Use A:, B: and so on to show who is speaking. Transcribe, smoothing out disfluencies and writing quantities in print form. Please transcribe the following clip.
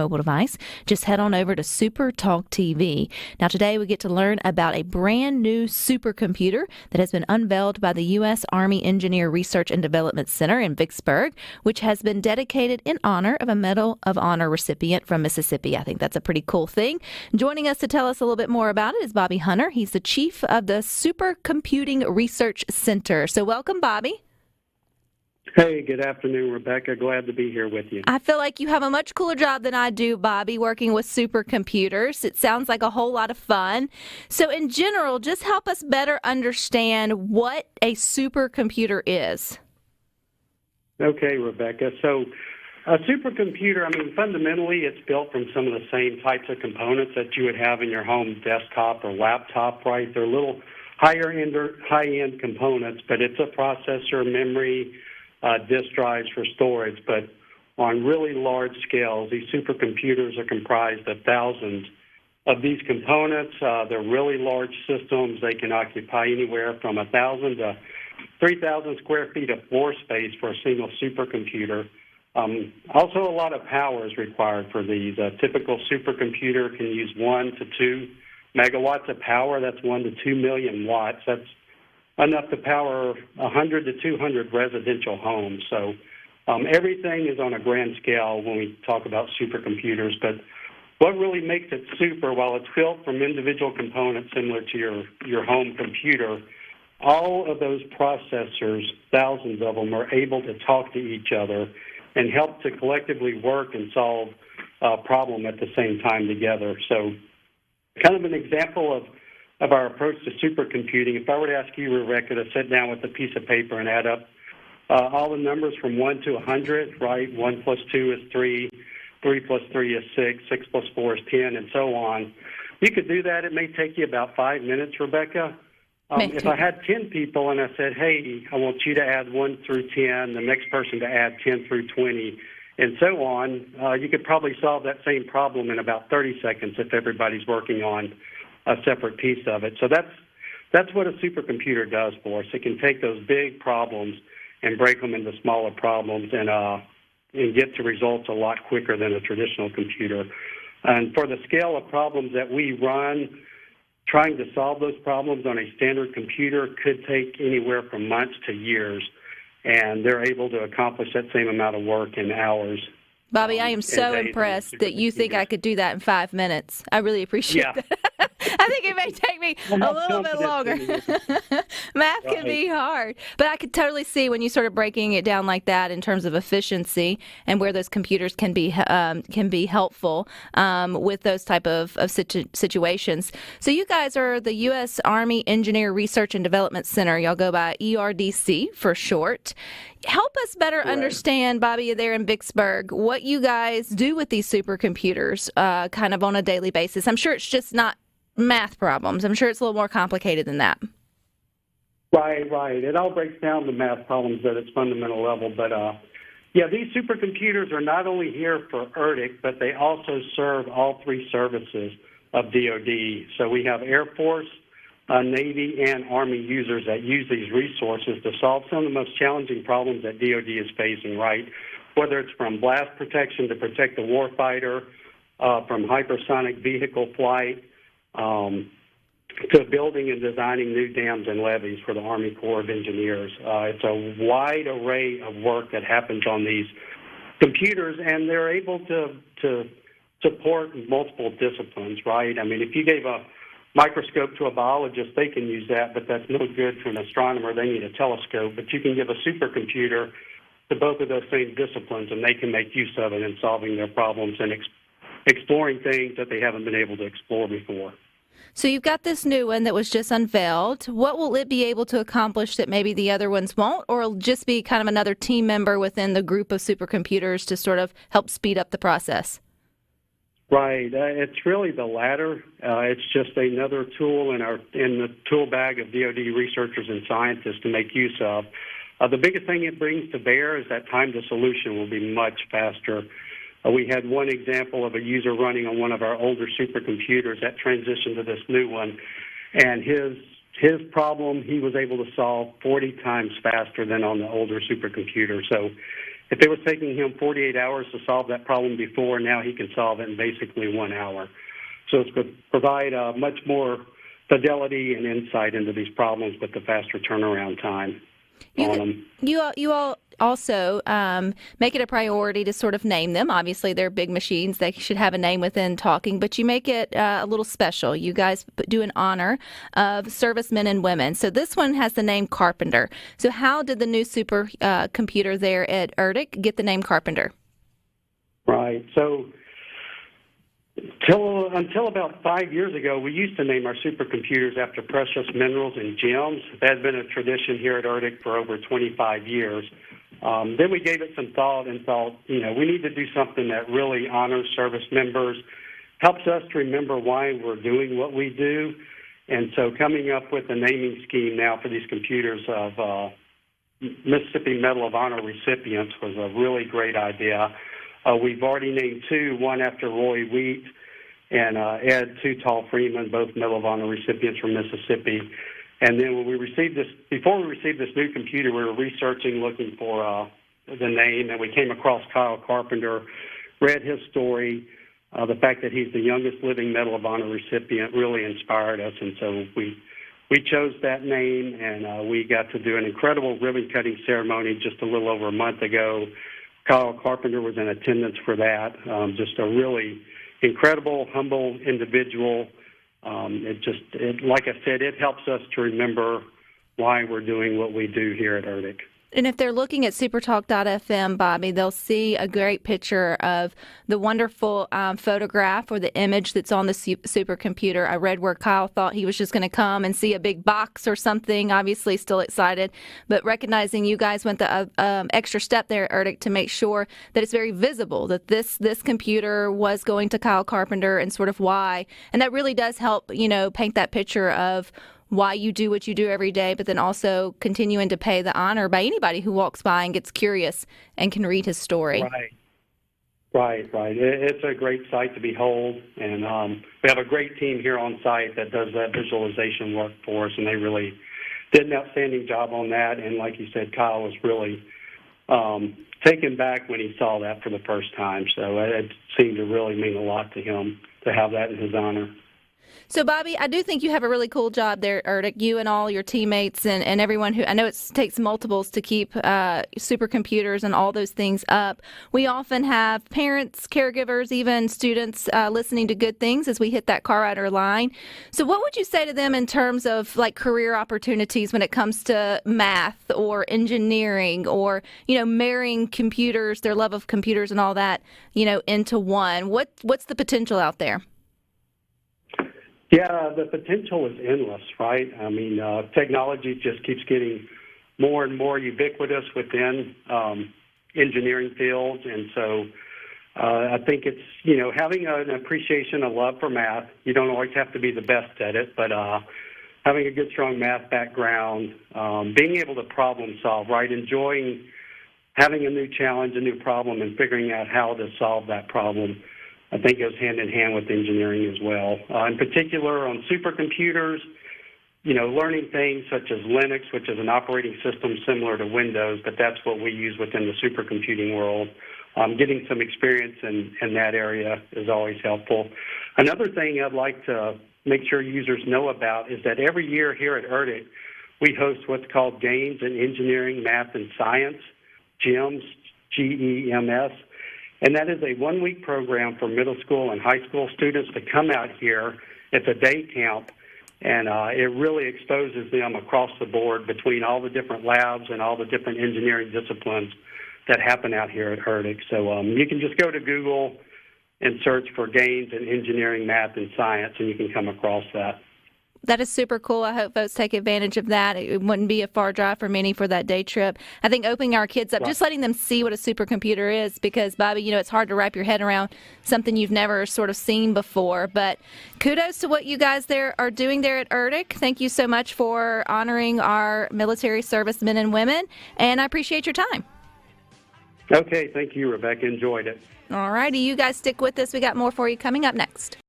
A: mobile device, just head on over to SuperTalk TV. Now today we get to learn about a brand new supercomputer that has been unveiled by the U.S. Army Engineer Research and Development Center in Vicksburg, which has been dedicated in honor of a Medal of Honor recipient from Mississippi. I think that's a pretty cool thing. Joining us to tell us a little bit more about it is Bobby Hunter. He's the chief of the Supercomputing Research Center. So welcome, Bobby.
B: Hey, good afternoon, Rebecca. Glad to be here with you.
A: I feel like you have a much cooler job than I do, Bobby, working with supercomputers. It sounds like a whole lot of fun. So in general, just help us better understand what a supercomputer is.
B: Okay, Rebecca. So a supercomputer, fundamentally it's built from some of the same types of components that you would have in your home desktop or laptop, right? They're little high-end components, but it's a processor, memory, disk drives for storage, but on really large scales, these supercomputers are comprised of thousands of these components. They're really large systems. They can occupy anywhere from 1,000 to 3,000 square feet of floor space for a single supercomputer. Also, a lot of power is required for these. A typical supercomputer can use 1 to 2 megawatts of power. That's 1 to 2 million watts. That's enough to power 100 to 200 residential homes. So everything is on a grand scale when we talk about supercomputers. But what really makes it super, while it's built from individual components similar to your home computer, all of those processors, thousands of them, are able to talk to each other and help to collectively work and solve a problem at the same time together. So kind of an example of our approach to supercomputing, if I were to ask you, Rebecca, to sit down with a piece of paper and add up all the numbers from 1 to 100, right? 1 plus 2 is 3, 3 plus 3 is 6, 6 plus 4 is 10, and so on. You could do that. It may take you about 5 minutes, Rebecca. If I had 10 people and I said, hey, I want you to add 1 through 10, the next person to add 10 through 20, and so on, you could probably solve that same problem in about 30 seconds if everybody's working on a separate piece of it. So that's what a supercomputer does for us. It can take those big problems and break them into smaller problems and get to results a lot quicker than a traditional computer. And for the scale of problems that we run, trying to solve those problems on a standard computer could take anywhere from months to years, and they're able to accomplish that same amount of work in hours.
A: Bobby, I am so impressed that you think I could do that in 5 minutes. I really appreciate that. I think it may take me a little bit longer. Math can be hard. But I could totally see when you started breaking it down like that in terms of efficiency and where those computers can be helpful with those type of situations. So you guys are the U.S. Army Engineer Research and Development Center. Y'all go by ERDC for short. Help us better understand, Bobby, there in Vicksburg, what you guys do with these supercomputers kind of on a daily basis. I'm sure it's just not math problems. I'm sure it's a little more complicated than that.
B: Right. It all breaks down to math problems at its fundamental level. But, these supercomputers are not only here for ERDC, but they also serve all three services of DoD. So we have Air Force, Navy, and Army users that use these resources to solve some of the most challenging problems that DoD is facing, right? Whether it's from blast protection to protect the warfighter, from hypersonic vehicle flight, to building and designing new dams and levees for the Army Corps of Engineers. It's a wide array of work that happens on these computers, and they're able to support multiple disciplines, right? If you gave a microscope to a biologist, they can use that, but that's no good to an astronomer. They need a telescope. But you can give a supercomputer to both of those same disciplines, and they can make use of it in solving their problems and exploring things that they haven't been able to explore before.
A: So you've got this new one that was just unveiled. What will it be able to accomplish that maybe the other ones won't, or it'll just be kind of another team member within the group of supercomputers to sort of help speed up the process?
B: Right. It's really the latter. It's just another tool in the tool bag of DoD researchers and scientists to make use of. The biggest thing it brings to bear is that time to solution will be much faster. We had one example of a user running on one of our older supercomputers that transitioned to this new one, and his problem he was able to solve 40 times faster than on the older supercomputer. So if it was taking him 48 hours to solve that problem before, now he can solve it in basically 1 hour. So it's going to provide much more fidelity and insight into these problems with the faster turnaround time on them.
A: You all also make it a priority to sort of name them. Obviously, they're big machines. They should have a name within talking, but you make it a little special. You guys do an honor of servicemen and women. So this one has the name Carpenter. So how did the new supercomputer there at ERDC get the name Carpenter?
B: Right. So until about 5 years ago, we used to name our supercomputers after precious minerals and gems. That had been a tradition here at ERDC for over 25 years. Then we gave it some thought and thought, we need to do something that really honors service members, helps us to remember why we're doing what we do. And so coming up with a naming scheme now for these computers of Mississippi Medal of Honor recipients was a really great idea. We've already named two, one after Roy Wheat and Ed Tall-Freeman, both Medal of Honor recipients from Mississippi. And then when we received this, before we received this new computer, we were researching, looking for the name, and we came across Kyle Carpenter, read his story. The fact that he's the youngest living Medal of Honor recipient really inspired us, and so we chose that name, and we got to do an incredible ribbon-cutting ceremony just a little over a month ago. Kyle Carpenter was in attendance for that. Just a really incredible, humble individual. Like I said, it helps us to remember why we're doing what we do here at ERDC.
A: And if they're looking at supertalk.fm, Bobby, they'll see a great picture of the wonderful photograph or the image that's on the supercomputer. I read where Kyle thought he was just going to come and see a big box or something, obviously still excited, but recognizing you guys went the extra step there at ERDC to make sure that it's very visible that this computer was going to Kyle Carpenter and sort of why. And that really does help, paint that picture of why you do what you do every day, but then also continuing to pay the honor by anybody who walks by and gets curious and can read his story.
B: Right. It's a great sight to behold, and we have a great team here on site that does that visualization work for us, and they really did an outstanding job on that. And like you said, Kyle was really taken back when he saw that for the first time, so it seemed to really mean a lot to him to have that in his honor.
A: So, Bobby, I do think you have a really cool job there at ERDC, you and all your teammates and everyone who, I know it takes multiples to keep supercomputers and all those things up. We often have parents, caregivers, even students listening to good things as we hit that car rider line. So what would you say to them in terms of like career opportunities when it comes to math or engineering or, marrying computers, their love of computers and all that, into one? What's the potential out there?
B: Yeah, the potential is endless, right? I mean, technology just keeps getting more and more ubiquitous within engineering fields, and so I think it's, having an appreciation, a love for math. You don't always have to be the best at it, but having a good, strong math background, being able to problem solve, right? Enjoying having a new challenge, a new problem, and figuring out how to solve that problem. I think goes hand in hand with engineering as well. In particular, on supercomputers, learning things such as Linux, which is an operating system similar to Windows, but that's what we use within the supercomputing world. Getting some experience in that area is always helpful. Another thing I'd like to make sure users know about is that every year here at ERDC, we host what's called Games in Engineering, Math, and Science, GEMS, GEMS. And that is a one-week program for middle school and high school students to come out here. It's a day camp, and it really exposes them across the board between all the different labs and all the different engineering disciplines that happen out here at ERDC. So you can just go to Google and search for Games in Engineering, Math, and Science, and you can come across that.
A: That is super cool. I hope folks take advantage of that. It wouldn't be a far drive for many for that day trip. I think opening our kids up, just letting them see what a supercomputer is, because, Bobby, it's hard to wrap your head around something you've never sort of seen before. But kudos to what you guys there are doing there at ERDC. Thank you so much for honoring our military servicemen and women, and I appreciate your time.
B: Okay, thank you, Rebecca. Enjoyed it.
A: All righty, you guys stick with us. We got more for you coming up next.